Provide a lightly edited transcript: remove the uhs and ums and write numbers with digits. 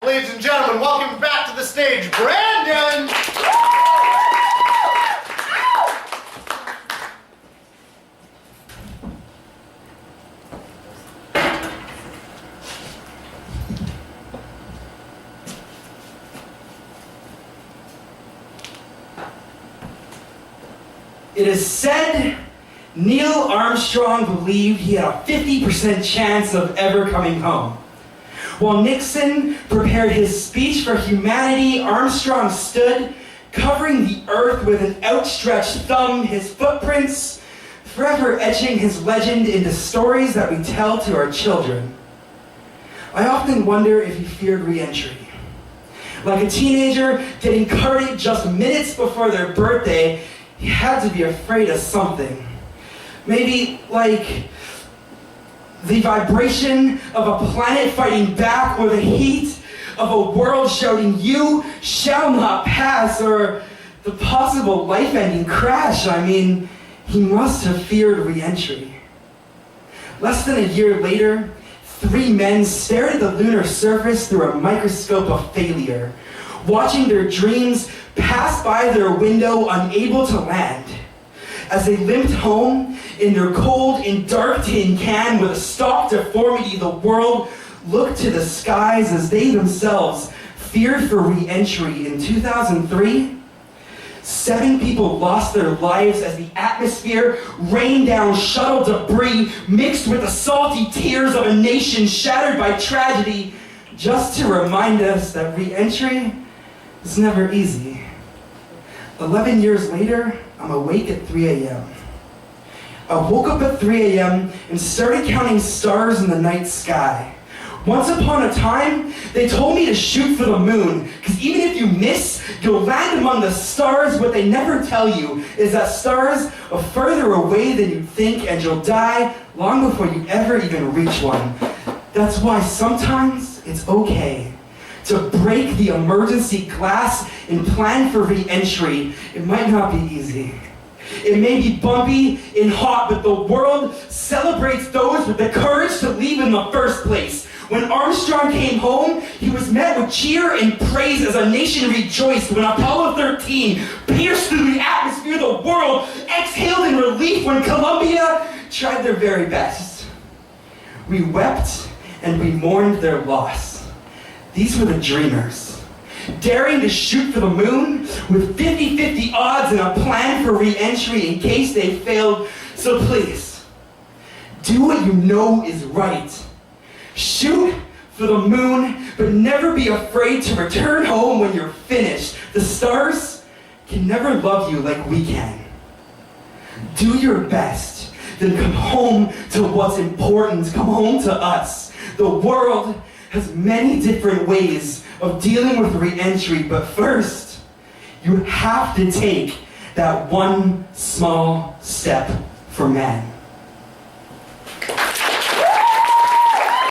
Ladies and gentlemen, welcome back to the stage, Brandon! It is said Neil Armstrong believed he had a 50% chance of ever coming home. While Nixon prepared his speech for humanity, Armstrong stood, covering the earth with an outstretched thumb, his footprints forever etching his legend into stories that we tell to our children. I often wonder if he feared reentry. Like a teenager getting carded just minutes before their birthday, he had to be afraid of something. Maybe like the vibration of a planet fighting back, or the heat of a world shouting, "You shall not pass," or the possible life-ending crash. I mean, he must have feared reentry. Less than a year later, 3 men stared at the lunar surface through a microscope of failure, watching their dreams pass by their window, unable to land. As they limped home in their cold and dark tin can with a stalk deformity, the world looked to the skies as they themselves feared for re-entry. In 2003, 7 people lost their lives as the atmosphere rained down shuttle debris mixed with the salty tears of a nation shattered by tragedy, just to remind us that re-entry is never easy. 11 years later, I'm awake at 3 a.m. I woke up at 3 a.m. and started counting stars in the night sky. Once upon a time, they told me to shoot for the moon, because even if you miss, you'll land among the stars. What they never tell you is that stars are further away than you think, and you'll die long before you ever even reach one. That's why sometimes it's okay to break the emergency glass and plan for re-entry. It might not be easy. It may be bumpy and hot, but the world celebrates those with the courage to leave in the first place. When Armstrong came home, he was met with cheer and praise as a nation rejoiced. When Apollo 13 pierced through the atmosphere, the world exhaled in relief. When Columbia tried their very best, we wept and we mourned their loss. These were the dreamers, daring to shoot for the moon with 50-50 odds and a plan for re-entry in case they failed. So please, do what you know is right. Shoot for the moon, but never be afraid to return home when you're finished. The stars can never love you like we can. Do your best, then come home to what's important. Come home to us. The world has many different ways of dealing with re-entry, but first, you have to take that one small step for man.